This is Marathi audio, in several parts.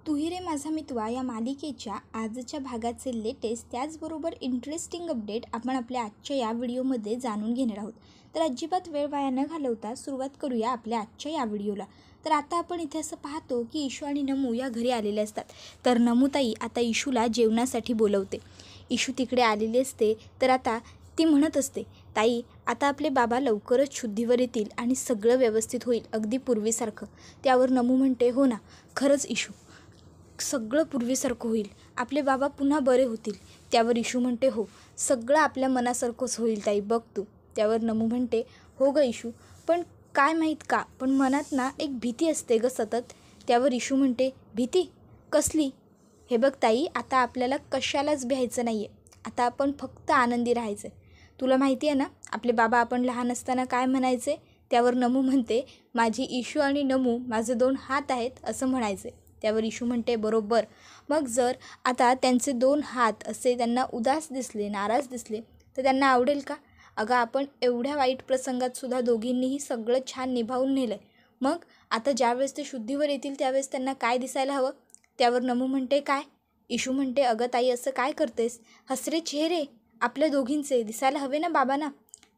तू ही रे माझा मितवा या मालिकेच्या आजच्या भागाचे लेटेस्ट त्याचबरोबर इंटरेस्टिंग अपडेट आपण आपल्या आजच्या या व्हिडिओमध्ये जाणून घेणार आहोत. तर अजिबात वेळ वाया न घालवता सुरुवात करूया आपल्या आजच्या या व्हिडिओला. तर आता आपण इथे असं पाहतो की इशू आणि नमू या घरी आलेले असतात. तर नमूताई आता इशूला जेवणासाठी बोलवते. इशू तिकडे आलेली असते. तर आता ती म्हणत असते, ताई आता आपले बाबा लवकरच शुद्धीवर येतील आणि सगळं व्यवस्थित होईल अगदी पूर्वीसारखं. त्यावर नमू म्हणते, हो ना, खरंच इशू, सगळं पूर्वीसारखं होईल, आपले बाबा पुन्हा बरे होतील. त्यावर इशू म्हणते, हो, सगळं आपल्या मनासारखंच होईल ताई, बघ तू. त्यावर नमू म्हणते, हो ग इशू, पण काय माहीत का, पण मनात ना एक भीती असते ग सतत. त्यावर इशू म्हणते, भीती कसली? हे बघ ताई, आता आपल्याला कशालाच भ्यायचं नाही आहे. आता आपण फक्त आनंदी राहायचं आहे. तुला माहिती आहे ना, आपले बाबा आपण लहान असताना काय म्हणायचे? त्यावर नमू म्हणते, माझी इशू आणि नमू माझे 2 हात आहेत असं म्हणायचे. त्यावर इशू म्हणते, बरोबर. मग जर आता त्यांचे 2 हात असे त्यांना उदास दिसले, नाराज दिसले, तर त्यांना आवडेल का? अगं, आपण एवढ्या वाईट प्रसंगातसुद्धा दोघींनीही सगळं छान निभावून नेलं आहे. मग आता ज्यावेळेस ते शुद्धीवर येतील त्यावेळेस त्यांना काय दिसायला हवं? त्यावर नमू म्हणते, काय? इशू म्हणते, अगं ताई, असं काय करतेस? हसरे चेहरे आपल्या दोघींचे दिसायला हवे ना बाबांना.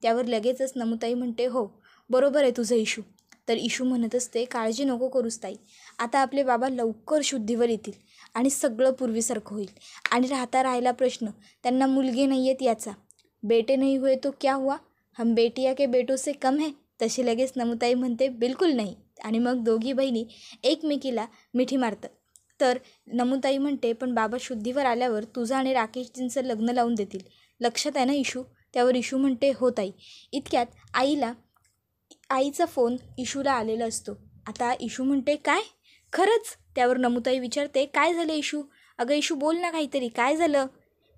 त्यावर लगेचच नमूताई म्हणते, हो, बरोबर आहे तुझं इशू. तर इशू म्हणत असते, काळजी नको करूस ताई, आता आपले बाबा लवकर शुद्धीवर येतील आणि सगळं पूर्वीसारखं होईल. आणि राहिला प्रश्न, त्यांना मुलगी नाही आहेत याचा. बेटे नाही हुए तो क्या हुआ, हम बेटिया के बेटों से कम है. तशी लगेच नमूताई म्हणते, बिलकुल नाही. आणि मग दोघी बहिणी एकमेकीला मिठी मारतात. तर नमूताई म्हणते, पण बाबा शुद्धीवर आल्यावर तुझं आणि राकेशजींचं लग्न लावून देतील, लक्षात आहे ना इशू? त्यावर इशू म्हणते, हो ताई. इतक्यात आईचा फोन इशूला आलेला असतो. आता इशू म्हणते, काय खरंच? त्यावर नमूताई विचारते, काय झालं इशू? अगं इशू, बोल ना काहीतरी, काय झालं?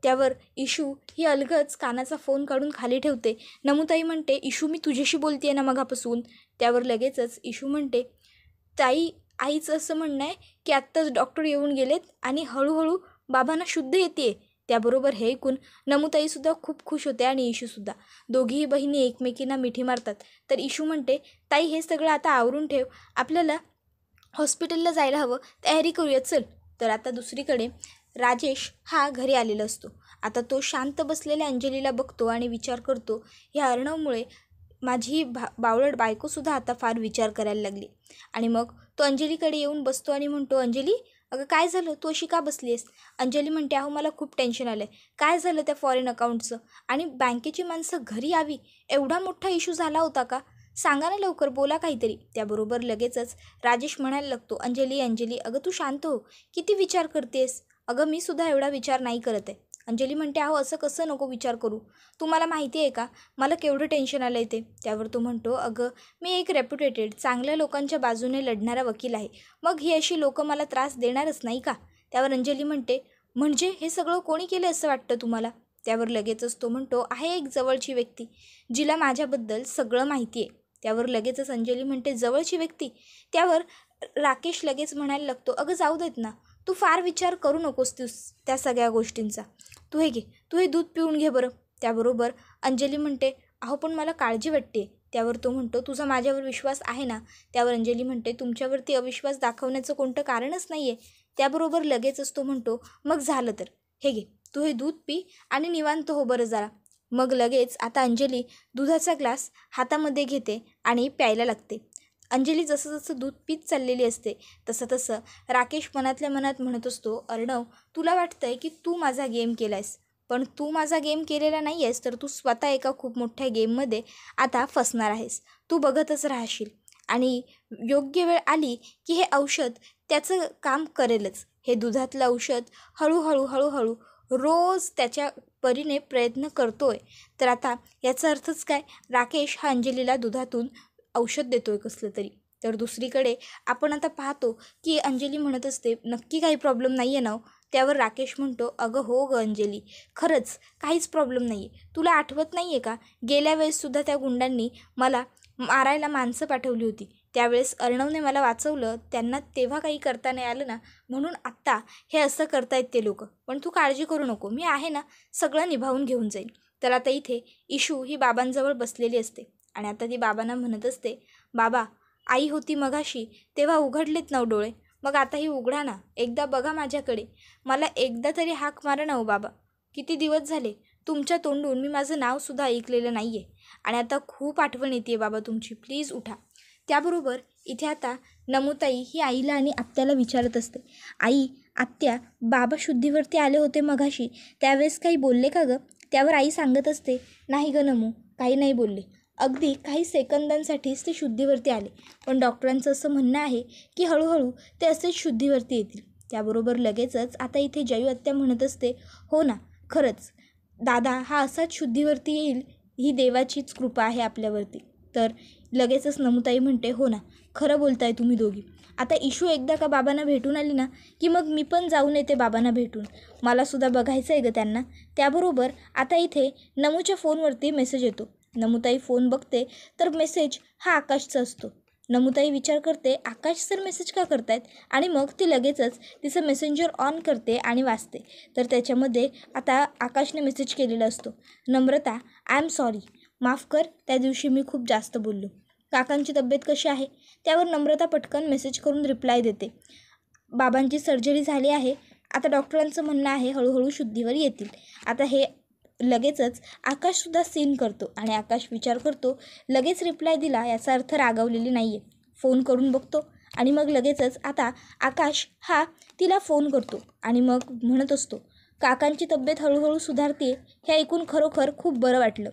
त्यावर इशू ही अलगच कानाचा फोन काढून खाली ठेवते. नमूताई म्हणते, इशू, मी तुझ्याशी बोलते ना मगापासून. त्यावर लगेचच इशू म्हणते, ताई, आईचं असं म्हणणं आहे की आत्ताच डॉक्टर येऊन गेलेत आणि हळूहळू बाबांना शुद्ध येते. त्याबरोबर हे ऐकून नमूताईसुद्धा खूप खुश होते आणि इशूसुद्धा. दोघीही बहिणी एकमेकींना मिठी मारतात. तर इशू म्हणते, ताई, हे सगळं आता आवरून ठेव, आपल्याला हॉस्पिटलला जायला हवं, तयारी करूया, चल. तर आता दुसरीकडे राजेश हा घरी आलेला असतो. आता तो शांत बसलेल्या अंजलीला बघतो आणि विचार करतो, ह्या अर्णवमुळे माझी बावळट बायकोसुद्धा आता फार विचार करायला लागली. आणि मग तो अंजलीकडे येऊन बसतो आणि म्हणतो, अंजली, अगं काय झालं, तू अशी का बसली आहेस? अंजली म्हणते, अहो मला खूप टेन्शन आलं आहे. काय झालं त्या फॉरेन अकाउंटचं? आणि बँकेची माणसं घरी यावी एवढा मोठा इश्यू झाला होता का? सांगा ना लवकर, बोला काहीतरी. त्याबरोबर लगेचच राजेश म्हणायला लागतो, अंजली, अगं तू शांत हो, किती विचार करतेस? अगं मी सुद्धा एवढा विचार नाही करत आहे. अंजली म्हणते, अहो असं कसं नको विचार करू, तुम्हाला माहिती आहे का मला केवढं टेन्शन आलं आहे ते. त्यावर तो म्हणतो, अगं मी एक रेप्युटेटेड चांगल्या लोकांच्या बाजूने लढणारा वकील आहे, मग ही अशी लोकं मला त्रास देणारच नाही का? त्यावर अंजली म्हणते, म्हणजे हे सगळं कोणी केलं असं वाटतं तुम्हाला? त्यावर लगेचच तो म्हणतो, आहे एक जवळची व्यक्ती, जिला माझ्याबद्दल सगळं माहिती आहे. त्यावर लगेचच अंजली म्हणते, जवळची व्यक्ती? त्यावर राकेश लगेच म्हणायला लागतो, अगं जाऊ देत ना, तू फार विचार करू नकोस त्या सगळ्या गोष्टींचा. तू हे घे, तू हे दूध पिऊन घे बरं. त्याबरोबर अंजली म्हणते, अहो पण मला काळजी वाटते. त्यावर तो म्हणतो, तुझा माझ्यावर विश्वास आहे ना? त्यावर अंजली म्हणते, तुमच्यावरती अविश्वास दाखवण्याचं कोणतं कारणच नाही आहे. त्याबरोबर लगेचच तो म्हणतो, मग झालं तर हे घे, तू हे दूध पी आणि निवांत हो बरं जरा. मग लगेच आता अंजली दुधाचा ग्लास हातामध्ये घेते आणि प्यायला लागते. अंजली जसं जसं दूध पीत चाललेली असते तसं तसं राकेश मनातल्या मनात म्हणत असतो, अर्णव, तुला वाटतंय की तू माझा गेम केला आहेस, पण तू माझा गेम केलेला नाही आहेस, तर तू स्वतः एका खूप मोठ्या गेममध्ये आता फसणार आहेस. तू बघतच राहशील आणि योग्य वेळ आली की हे औषध त्याचं काम करेलच. हे दुधातलं औषध हळूहळू रोज त्याच्या परीने प्रयत्न करतोय. तर आता याचा अर्थच काय? राकेश हा अंजलीला दुधातून औषध देतोय कसलं तरी. तर दुसरीकडे आपण आता पाहतो की अंजली म्हणत असते, नक्की काही प्रॉब्लेम नाही आहे ना? त्यावर राकेश म्हणतो, अगं हो गं अंजली, खरंच काहीच प्रॉब्लेम नाही आहे. तुला आठवत नाही आहे का, गेल्या वेळेससुद्धा त्या गुंडांनी मला मारायला माणसं पाठवली होती, त्यावेळेस अर्णवने मला वाचवलं, त्यांना तेव्हा काही करता नाही आलं ना, म्हणून आत्ता हे असं करतायत ते लोक. पण तू काळजी करू नको, मी आहे ना, सगळं निभावून घेऊन जाईल. तर आता इथे इशू ही बाबांजवळ बसलेली असते आणि आता ती बाबांना म्हणत असते, बाबा, आई होती मगाशी तेव्हा उघडलेत ना डोळे, मग आताही उघडा ना, एकदा बघा माझ्याकडे, मला एकदा तरी हाक मारा ना हो बाबा. किती दिवस झाले तुमच्या तोंडून मी माझं नावसुद्धा ऐकलेलं नाही आहे आणि आता खूप आठवण येते बाबा तुमची, प्लीज उठा. त्याबरोबर इथे आता नमुताई ही आईला आणि आत्याला विचारत असते, आई आत्या, बाबा शुद्धीवरती आले होते मघाशी, त्यावेळेस काही बोलले का गं? त्यावर आई सांगत असते, नाही गं नमू, काही नाही बोलले. अगदी काही सेकंदांसाठीच ते शुद्धीवरती आले, पण डॉक्टरांचं असं म्हणणं आहे की हळूहळू ते असेच शुद्धीवरती येतील. त्याबरोबर लगेचच आता इथे जयू आत्या म्हणत असते, हो ना, खरंच दादा हा असाच शुद्धीवरती येईल, ही देवाचीच कृपा आहे आपल्यावरती. तर लगेचच नमुताई म्हणते, हो ना, खरं बोलताय तुम्ही दोघी. आता इशू एकदा का बाबांना भेटून आली ना की मग मी पण जाऊन येते बाबांना भेटून, मलासुद्धा बघायचं आहे गं त्यांना. त्याबरोबर आता इथे नमूच्या फोनवरती मेसेज येतो. नमुताई फोन बघते तर मेसेज हा आकाशचा असतो. नमुताई विचार करते, आकाश सर मेसेज का करतायत, आणि मग ती लगेचच तिचं मेसेंजर ऑन करते आणि वाचते. तर त्याच्यामध्ये आता आकाशने मेसेज केलेला असतो, नम्रता आय एम सॉरी, माफ कर, त्या दिवशी मी खूप जास्त बोललो. काकांची तब्येत कशी आहे? त्यावर नम्रता पटकन मेसेज करून रिप्लाय देते, बाबांची सर्जरी झाली आहे, आता डॉक्टरांचं म्हणणं आहे हळूहळू शुद्धीवर येतील. आता हे लगेचच आकाशसुद्धा सीन करतो आणि आकाश विचार करतो, लगेच रिप्लाय दिला याचा अर्थ रागावलेली नाही आहे. फोन करून बघतो आणि मग लगेचच आता आकाश हा तिला फोन करतो आणि मग म्हणत असतो, काकांची तब्येत हळूहळू सुधारते, हे ऐकून खरोखर खूप बरं वाटलं.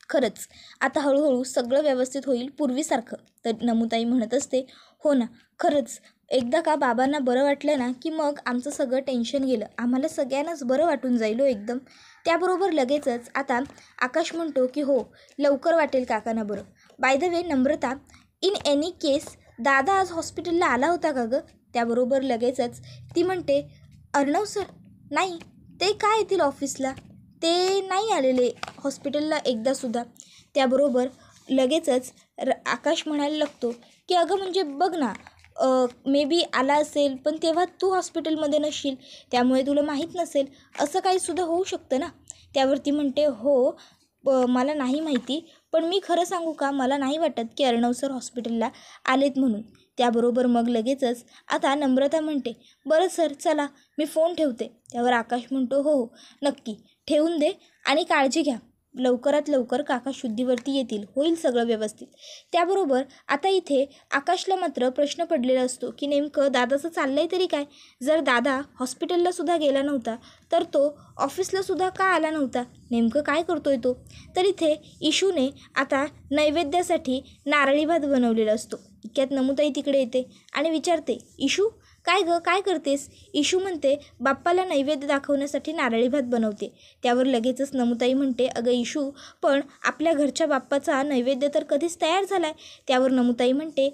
खरंच आता हळूहळू सगळं व्यवस्थित होईल पूर्वीसारखं. तर नमुताई म्हणत असते, हो ना, खरंच एकदा का बाबांना बरं वाटलं ना की मग आमचं सगळं टेन्शन गेलं, आम्हाला सगळ्यांनाच बरं वाटून जाईल हो एकदम. त्याबरोबर लगेचच आता आकाश म्हणतो की हो, लवकर वाटेल काकांना बरं. By the way Namrata, in any case दादा आज हॉस्पिटलला आला होता का गं? त्याबरोबर लगेचच ती म्हणते, अर्णव सर नाही, ते काय येतील ऑफिसला, ते नाही आलेले हॉस्पिटलला एकदासुद्धा. त्याबरोबर लगेचच आकाश म्हणायला लागतो की अगं म्हणजे बघ ना, मे बी आला असेल पण तेव्हा तू हॉस्पिटलमध्ये नसशील, त्यामुळे तुला माहीत नसेल, असं काहीसुद्धा होऊ शकतं ना. त्यावरती म्हणते, हो मला नाही माहिती, पण मी खरं सांगू का, मला नाही वाटत की अर्णव सर हॉस्पिटलला आलेत म्हणून. त्याबरोबर मग लगेचच आता नम्रता म्हणते, बरं सर चला मी फोन ठेवते. त्यावर आकाश म्हणतो, हो हो नक्की ठेवून दे आणि काळजी घ्या, लवकरात लवकर काका शुद्धीवरती येतील, होईल सगळं व्यवस्थित. त्याबरोबर आता इथे आकाशला मात्र प्रश्न पडलेला असतो की नेमकं दादाचं चाललं आहे तरी काय. जर दादा हॉस्पिटललासुद्धा गेला नव्हता तर तो ऑफिसलासुद्धा का आला नव्हता, नेमकं काय करतोय तो. तर इथे इशूने आता नैवेद्यासाठी नारळी भात बनवलेला असतो. इतक्यात नमुताई तिकडे येते आणि विचारते, इशू काय गं, काय करतेस? इशू म्हणते, बाप्पाला नैवेद्य दाखवण्यासाठी नारळी भात बनवते. त्यावर लगेचच नमुताई म्हणते, अगं इशू, पण आपल्या घरच्या बाप्पाचा नैवेद्य तर कधीच तयार झाला आहे. त्यावर नमुताई म्हणते,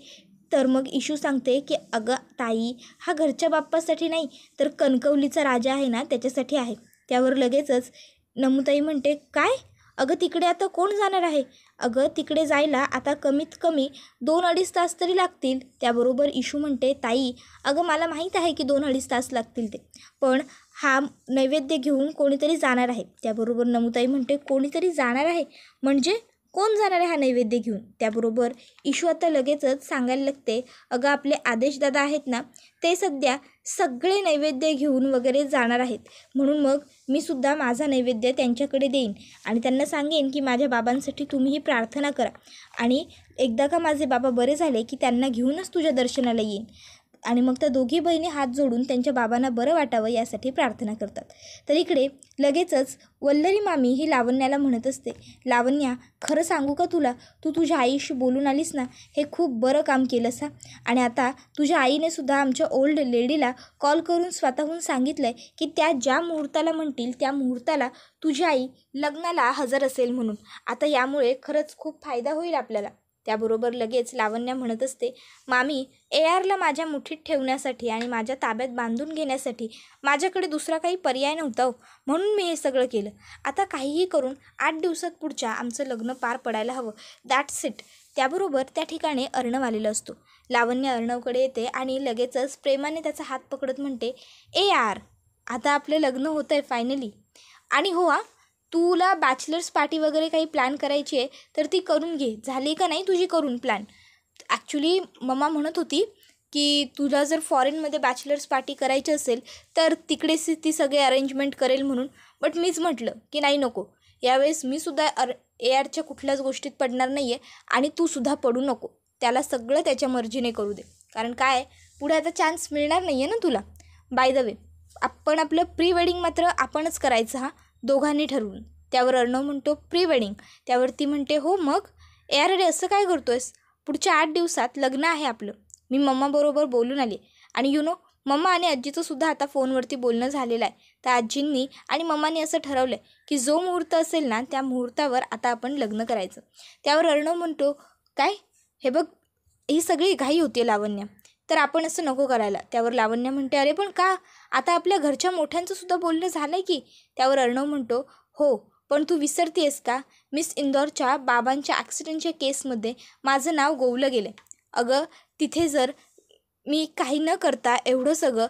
तर मग इशू सांगते की अगं ताई, हा घरच्या बाप्पासाठी नाही तर कणकवलीचा राजा आहे ना त्याच्यासाठी आहे. त्यावर लगेचच नमुताई म्हणते, काय? अगं तिकडे आता कोण जाणार आहे? अगं तिकडे जायला आता कमीत कमी 2-2.5 तास तरी लागतील. त्याबरोबर इशू म्हणते, ताई अगं मला माहीत आहे की 2-2.5 तास लागतील ते, पण हा नैवेद्य घेऊन कोणीतरी जाणार आहे. त्याबरोबर नमुताई म्हणते, कोणीतरी जाणार आहे म्हणजे कोण जाणार आहे हा नैवेद्य घेऊन? त्याबरोबर इशू आता लगेचच सांगायला लागते, अगं आपले आदेशदादा आहेत ना, ते सध्या सगळे नैवेद्य घेऊन वगैरे जाणार आहेत, म्हणून मग मी सुद्धा माझा नैवेद्य त्यांच्याकडे देईन आणि त्यांना सांगेन की माझ्या बाबांसाठी तुम्हीही प्रार्थना करा आणि एकदा का माझे बाबा बरे झाले की त्यांना घेऊनच तुझ्या दर्शनाला येईन. आणि मग त्या दोघी बहिणी हात जोडून त्यांच्या बाबांना बरं वाटावं यासाठी प्रार्थना करतात. तर इकडे लगेचच वल्लरी मामी ही लावण्याला म्हणत असते, लावण्या खरं सांगू का तुला, तू तुझ्या आईशी बोलून आलीस ना, हे खूप बरं काम केलंस हा. आणि आता तुझ्या आईने सुद्धा आमच्या ओल्ड लेडीला कॉल करून स्वतःहून सांगितलं आहे की त्या ज्या मुहूर्ताला म्हणतील त्या मुहूर्ताला तुझी आई लग्नाला हजर असेल म्हणून. आता यामुळे खरंच खूप फायदा होईल आपल्याला. त्याबरोबर लगेच लावण्या म्हणत असते, मामी ARला माझ्या मुठीत ठेवण्यासाठी आणि माझ्या ताब्यात बांधून घेण्यासाठी माझ्याकडे दुसरा काही पर्याय नव्हता हो, म्हणून मी हे सगळं केलं. आता काहीही करून 8 दिवसात पुढच्या आमचं लग्न पार पडायला हवं, दॅट्स इट. त्याबरोबर त्या ठिकाणी अर्णव आलेला असतो. लावण्य अर्णवकडे येते आणि लगेचच प्रेमाने त्याचा हात पकडत म्हणते, AR आता आपलं लग्न होतं आहे फायनली. आणि हो तुला बॅचलर्स पार्टी वगैरे काही प्लॅन करायची आहे तर ती करून घे, झाली का नाही तुझी करून प्लॅन? ॲक्च्युली मम्मा म्हणत होती की तुला जर फॉरेनमध्ये बॅचलर्स पार्टी करायची असेल तर तिकडेच ती सगळे अरेंजमेंट करेल म्हणून. बट मीच म्हटलं की नाही नको, यावेळेस मी सुद्धा ARच्या कुठल्याच गोष्टीत पडणार नाही आहे आणि तू सुद्धा पडू नको. त्याला सगळं त्याच्या मर्जीने करू दे, कारण काय पुढे आता चान्स मिळणार नाही आहे ना तुला. बाय द वे, आपण आपलं प्री वेडिंग मात्र आपणच करायचं हा, दोघांनी ठरवून. त्यावर अर्णव म्हणतो प्री वेडिंग. त्यावर ती म्हणते हो मग. AR अरे असं काय करतोयस, पुढच्या 8 दिवसात लग्न आहे आपलं. मी मम्माबरोबर बोलून आले आणि मम्मा आणि आजीचं सुद्धा आता फोनवरती बोलणं झालेलं आहे. तर आजींनी आणि मम्मानी असं ठरवलं आहे की जो मुहूर्त असेल ना त्या मुहूर्तावर आता आपण लग्न करायचं. त्यावर अर्णव म्हणतो काय, हे बघ ही सगळी घाई होती लावण्या, तर आपण असं नको करायला. त्यावर लावण्या म्हणते अरे पण का, आता आपल्या घरच्या मोठ्यांचं सुद्धा बोलणं झालं आहे की. त्यावर अर्णव म्हणतो हो, पण तू विसरतेस का, मिस इंदौरच्या बाबांच्या ॲक्सिडेंटच्या केसमध्ये माझं नाव गोवलं गेलं. अगं तिथे जर मी काही न करता एवढं सगळं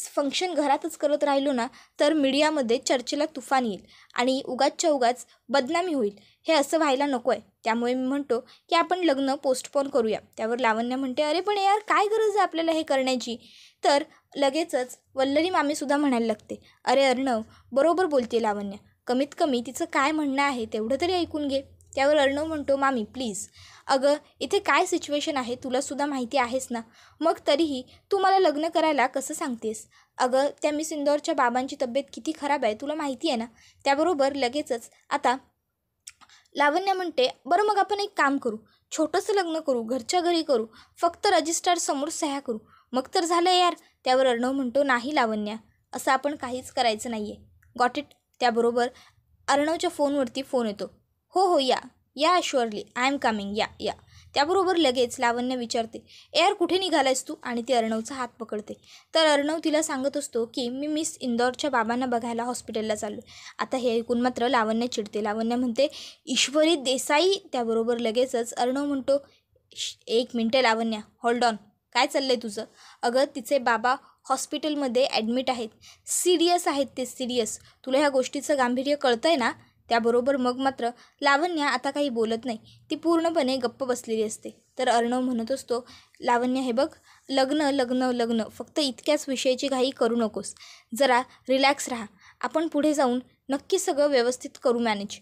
फंक्शन घरातच करत राहिलो ना तर मीडियामध्ये चर्चेला तुफान येईल आणि उगाचच्या उगाच बदनामी होईल. हे असं व्हायला नको आहे. त्यामुळे मी म्हणतो की आपण लग्न पोस्टपोन करूया. त्यावर लावण्या म्हणते अरे पण यार काय गरज आहे आपल्याला हे करण्याची. तर लगेचच वल्लरी मामीसुद्धा म्हणायला लागते अरे अर्णव बरोबर बोलते लावण्या, कमीत कमी तिचं काय म्हणणं आहे तेवढं तरी ऐकून घे. त्यावर अर्णव म्हणतो मामी प्लीज, अगं इथे काय सिच्युएशन आहे तुलासुद्धा माहिती आहेस ना, मग तरीही तू मला लग्न करायला कसं सांगतेस. अगं त्या मिस इंदौरच्या बाबांची तब्येत किती खराब आहे तुला माहिती आहे ना. त्याबरोबर लगेचच आता लावण्या म्हणते बरं मग आपण एक काम करू, छोटंसं लग्न करू, घरच्या घरी करू, फक्त रजिस्ट्रारसमोर सह्या करू, मग तर झालं यार. त्यावर अर्णव म्हणतो नाही लावण्या, असं आपण काहीच करायचं नाही आहे. Got it. त्याबरोबर अर्णवच्या फोनवरती फोन येतो. हो या शुअरली आय एम कमिंग, या. त्याबरोबर लगेच लावण्य विचारते यार कुठे निघालायस तू, आणि ती अर्णवचा हात पकडते. तर अर्णव तिला सांगत असतो की मी मिस इंदौरच्या बाबांना बघायला हॉस्पिटलला चाललो. आता हे ऐकून मात्र लावण्य चिडते. लावण्य म्हणते ईश्वरी देसाई. त्याबरोबर लगेचच अर्णव म्हणतो 1 मिनटं लावण्या, होल्ड ऑन, काय चाललं आहे तुझं. अगं तिचे बाबा हॉस्पिटलमध्ये ॲडमिट आहेत, सिरियस आहेत ते, सिरियस. तुला ह्या गोष्टीचं गांभीर्य कळतं आहे ना. त्याबरोबर मग मात्र लावण्या आता काही बोलत नाही, ती पूर्णपणे गप्प बसलेली असते. तर अर्णव म्हणत असतो लावण्या हे बघ लग्न लग्न लग्न, फक्त इतक्याच विषयाची घाई करू नकोस, जरा रिलॅक्स राहा, आपण पुढे जाऊन नक्की सगळं व्यवस्थित करू मॅनेज.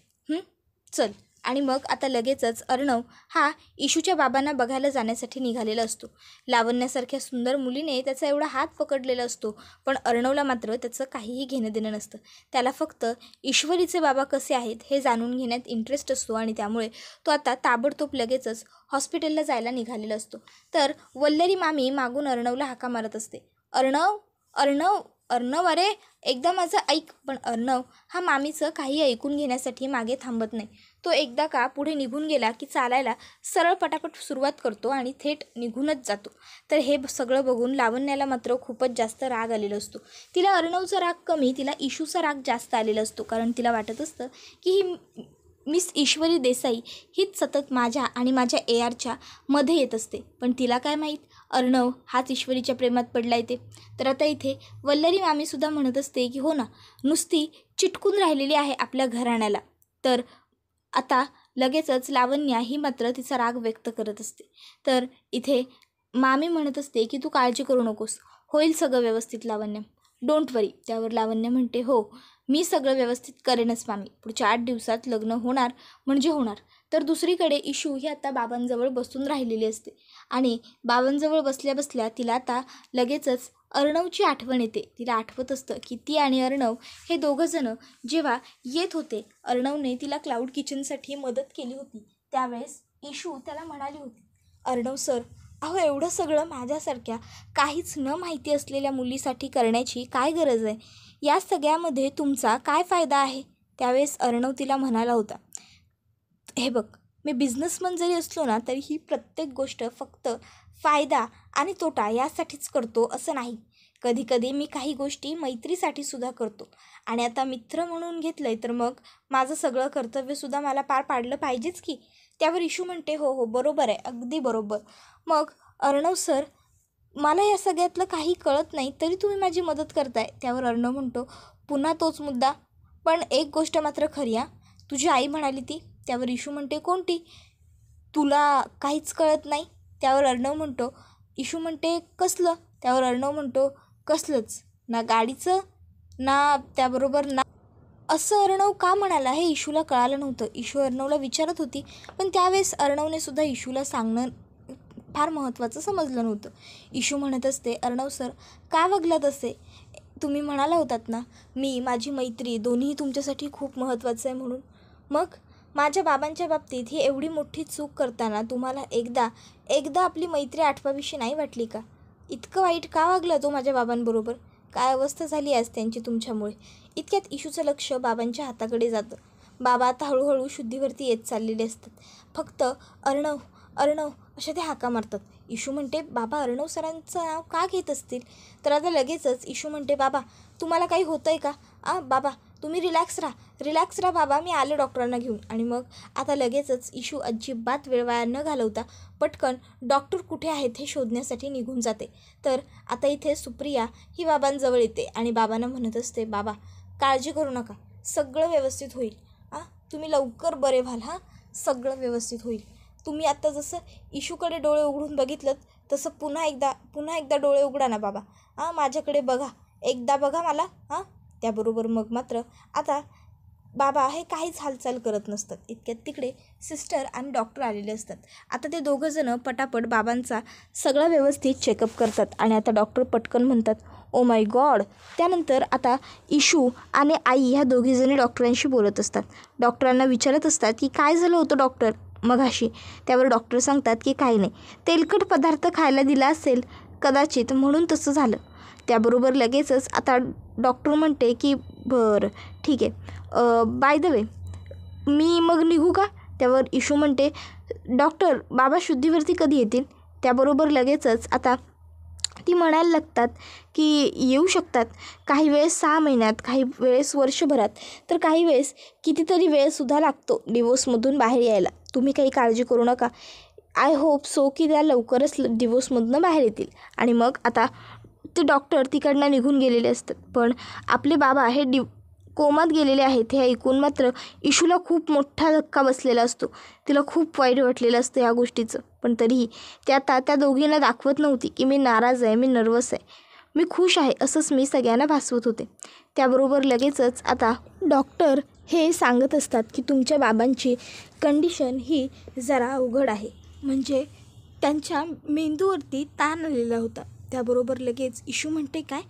चल. आणि मग आता लगेचच अर्णव हा इशूच्या बाबांना बघायला जाण्यासाठी निघालेला असतो. लावण्यासारख्या सुंदर मुलीने त्याचा एवढा हात पकडलेला असतो, पण अर्णवला मात्र त्याचं काहीही घेणं देणं नसतं. त्याला फक्त ईश्वरीचे बाबा कसे आहेत हे जाणून घेण्यात इंटरेस्ट असतो आणि त्यामुळे तो आता ताबडतोब लगेचच हॉस्पिटलला जायला निघालेला असतो. तर वल्लरी मामी मागून अर्णवला हाका मारत असते अर्णव अर्णव अर्णव, अरे एकदा माझं ऐक. पण अर्णव हा मामीचं काही ऐकून घेण्यासाठी मागे थांबत नाही. तो एकदा का पुढे निघून गेला की चालायला सरळ पटापट सुरुवात करतो आणि थेट निघूनच जातो. तर हे सगळं बघून लावण्याला मात्र खूपच जास्त राग आलेला असतो. तिला अर्णवचा राग कमी, तिला इशूचा राग जास्त आलेला असतो, कारण तिला वाटत असतं की ही मिस ईश्वरी देसाई हीच सतत माझ्या आणि माझ्या ARच्या मध्ये येत असते. पण तिला काय माहीत अर्णव हाच ईश्वरीच्या प्रेमात पडला येते. तर आता इथे वल्लरी मामीसुद्धा म्हणत असते की हो ना, नुसती चिटकून राहिलेली आहे आपल्या घराण्याला. तर आता लगेचच लावण्या ही मात्र तिचा राग व्यक्त करत असते. तर इथे मामी म्हणत असते की तू काळजी करू नकोस, होईल सगळं व्यवस्थित लावण्या, डोंट वरी. त्यावर लावण्य म्हणते हो मी सगळं व्यवस्थित करेनच मामी, पुढच्या 8 दिवसात लग्न होणार म्हणजे होणार. तर दुसरीकडे इशू ही आता बाबांजवळ बसून राहिलेली असते आणि बाबांजवळ बसल्या बसल्या तिला आता लगेचच अर्णवची आठवण येते. तिला आठवत असतं की ती आणि अर्णव हे दोघंजणं जेव्हा येत होते, अर्णवने तिला क्लाउड किचनसाठी मदत केली होती, त्यावेळेस इशू त्याला म्हणाली होती अर्णव सर, अहो एवढं सगळं माझ्यासारख्या काहीच न माहिती असलेल्या मुलीसाठी करण्याची काय गरज आहे, या सगळ्यामध्ये तुमचा काय फायदा आहे. त्यावेळेस अर्णव तिला म्हणाला होता हे बघ मी बिझनेसमन जरी असलो ना तरी ही प्रत्येक गोष्ट फक्त फायदा आणि तोटा यासाठीच करतो असं नाही. कधीकधी मी काही गोष्टी मैत्रीसाठी सुद्धा करतो आणि आता मित्र म्हणून घेतलं आहे तर मग माझं सगळं कर्तव्यसुद्धा मला पार पाडलं पाहिजेच की. त्यावर इशू म्हणते हो बरोबर आहे, अगदी बरोबर. मग अर्णव सर मला या सगळ्यातलं काही कळत नाही तरी तुम्ही माझी मदत करताय. त्यावर अर्णव म्हणतो पुन्हा तोच मुद्दा, पण एक गोष्ट मात्र खरी तुझी आई म्हणाली ती. त्यावर इशू म्हणते कोणती, तुला काहीच कळत नाही. त्यावर अर्णव म्हणतो इशू म्हणते कसलं? त्यावर अर्णव म्हणतो कसलंच, ना गाडीचं ना त्याबरोबर ना. असं अर्णव का म्हणाला हे इशूला कळालं नव्हतं. इशू अर्णवला विचारत होती, पण त्यावेळेस अर्णवने सुद्धा इशूला सांगणं फार महत्त्वाचं समजलं नव्हतं. इशू म्हणत असते, अर्णव सर का वागलात असे? तुम्ही म्हणाला होतात ना माझी मैत्री दोन्ही तुमच्यासाठी खूप महत्त्वाचं आहे म्हणून. मग माझ्या बाबांच्या बाबतीत ही एवढी मोठी चूक करताना तुम्हाला एकदा आपली मैत्री आठवावीशी नाही वाटली का? इतकं वाईट का वागला तो माझ्या बाबांबरोबर? काय अवस्था झाली आज त्यांची तुमच्यामुळे. इतक्यात इशूचं लक्ष बाबांच्या हाताकडे जातं. बाबा आता हळूहळू शुद्धीवरती येत चाललेले असतात. फक्त अर्णव अर्णव अशा ते हाका मारतात. इशू म्हणते बाबा अर्णव सरांचं नाव का घेत असतील? तर आता लगेचच इशू म्हणते बाबा तुम्हाला काही होतं आहे का? बाबा तुम्ही रिलॅक्स राहा बाबा, मी आले डॉक्टरांना घेऊन. आणि मग आता लगेचच इशू अजिबात वेळ वाया न घालवता पटकन डॉक्टर कुठे आहेत हे शोधण्यासाठी निघून जाते. तर आता इथे सुप्रिया ही बाबांजवळ येते आणि बाबांना म्हणत असते बाबा काळजी करू नका, सगळं व्यवस्थित होईल. तुम्ही लवकर बरे व्हाल. सगळं व्यवस्थित होईल. तुम्ही आत्ता जसं इशूकडे डोळे उघडून बघितलं तसं पुन्हा एकदा डोळे उघडा ना बाबा. माझ्याकडे बघा, एकदा बघा मला. त्याबरोबर मग मात्र आता बाबा हे काहीच हालचाल करत नसतात. इतक्यात तिकडे सिस्टर आणि डॉक्टर आलेले असतात. आता ते दोघंजणं पटापट बाबांचा सगळं व्यवस्थित चेकअप करतात आणि आता डॉक्टर पटकन म्हणतात ओ माय गॉड. त्यानंतर आता इशू आणि आई ह्या दोघीजणी डॉक्टरांशी बोलत असतात. डॉक्टरांना विचारत असतात की काय झालं होतं डॉक्टर मघाशी. त्यावर डॉक्टर सांगतात की काही नाही, तेलकट पदार्थ खायला दिला असेल कदाचित म्हणून तसं झालं. त्याबरोबर लगेचच आता डॉक्टर म्हणते की बरं ठीक आहे, बाय द वे मी मग निघू का? त्यावर इशू म्हणते डॉक्टर बाबा शुद्धीवरती कधी येतील? त्याबरोबर लगेचच आता ती म्हणायला लागतात की येऊ शकतात काही वेळेस 6 महिन्यात, काही वेळेस वर्षभरात, तर काही वेळेस कितीतरी वेळसुद्धा लागतो डिवोर्समधून बाहेर यायला. तुम्ही काही काळजी करू नका. आय होप सो की त्या लवकरच डिवोर्समधून बाहेर येतील. आणि मग आता ते डॉक्टर तिकडनं निघून गेलेले असतात. पण आपले बाबा हे कोमात गेलेले आहेत हे ऐकून मात्र इशूला खूप मोठा धक्का बसलेला असतो. तिला खूप वाईट वाटलेलं असतं या गोष्टीचं. पण तरीही त्या दोघींना दाखवत नव्हती की मी नाराज आहे, मी नर्वस आहे, मी खुश आहे असंच मी सगळ्यांना भासवत होते. त्याबरोबर लगेचच आता डॉक्टर हे सांगत असतात की तुमच्या बाबांची कंडिशन ही जरा अवघड आहे, म्हणजे त्यांच्या मेंदूवरती ताण आलेला होता. त्याबरोबर लगेच इशू म्हणते काय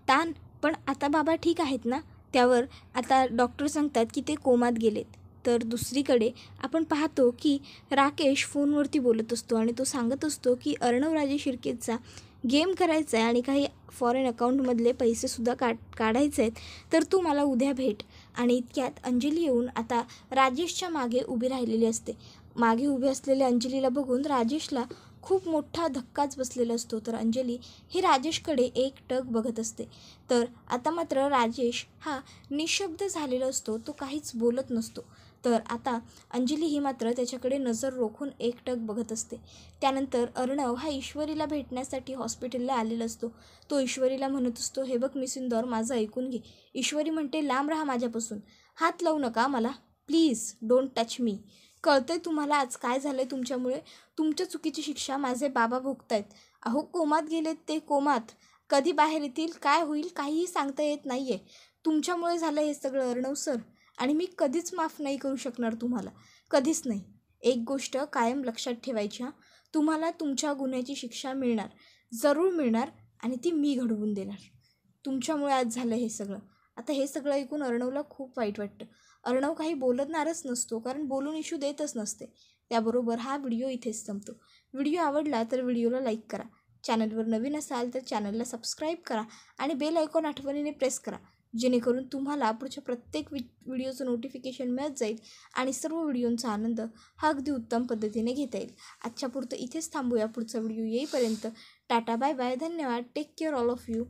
ताण? पण आता बाबा ठीक आहेत ना? त्यावर आता डॉक्टर सांगतात की ते कोमात गेलेत. तर दुसरीकडे आपण पाहतो की राकेश फोनवरती बोलत असतो आणि तो सांगत असतो की अर्णव राजे शिर्केचा गेम करायचा आहे आणि काही फॉरेन अकाउंटमधले पैसेसुद्धा काढायचे आहेत, तर तू मला उद्या भेट. आणि इतक्यात अंजली येऊन आता राजेशच्या मागे उभी राहिलेली असते. मागे उभी असलेल्या अंजलीला बघून राजेशला खूप मोठा धक्काच बसलेला असतो. तर अंजली ही राजेशकडे एकटक बघत असते. तर आता मात्र राजेश हा निशब्द झालेला असतो, तो काहीच बोलत नसतो. तर आता अंजली ही मात्र त्याच्याकडे नजर रोखून एकटक बघत असते. त्यानंतर अर्णव हा ईश्वरीला भेटण्यासाठी हॉस्पिटलला आलेला असतो. तो ईश्वरीला म्हणत असतो हे बघ मिस इंदौर, माझं ऐकून घे. ईश्वरी म्हणते लांब राहा माझ्यापासून, हात लावू नका मला, प्लीज डोंट टच मी. कळतंय तुम्हाला आज काय झालं आहे तुमच्यामुळे? तुमच्या चुकीची शिक्षा माझे बाबा भोगतायत. अहो कोमात गेलेत ते, कोमात. कधी बाहेर येतील, काय होईल काहीही सांगता येत नाही आहे. तुमच्यामुळे झालं हे सगळं अर्णव सर, आणि मी कधीच माफ नाही करू शकणार तुम्हाला, कधीच नाही. एक गोष्ट कायम लक्षात ठेवायची तुम्हाला तुमच्या गुन्ह्याची शिक्षा मिळणार, जरूर मिळणार, आणि ती मी घडवून देणार. तुमच्यामुळे आज झालं हे सगळं. आता हे सगळं ऐकून अर्णवला खूप वाईट वाटतं. अर्णव काही बोलणारच नसतो, कारण बोलून इशू देतच नसते. त्याबरोबर हा व्हिडिओ इथेच संपतो. व्हिडिओ आवडला तर व्हिडिओला लाईक करा. चॅनलवर नवीन असाल तर चॅनलला सबस्क्राईब करा आणि बेल आयकॉन आठवणीने प्रेस करा, जेणेकरून तुम्हाला पुढच्या प्रत्येक व्हिडिओचं नोटिफिकेशन मिळत जाईल आणि सर्व व्हिडिओंचा आनंद हा अगदी उत्तम पद्धतीने घेता येईल. आजच्या पुरतं इथेच थांबूया. पुढचा व्हिडिओ येईपर्यंत टाटा, बाय बाय, धन्यवाद, take care all of you.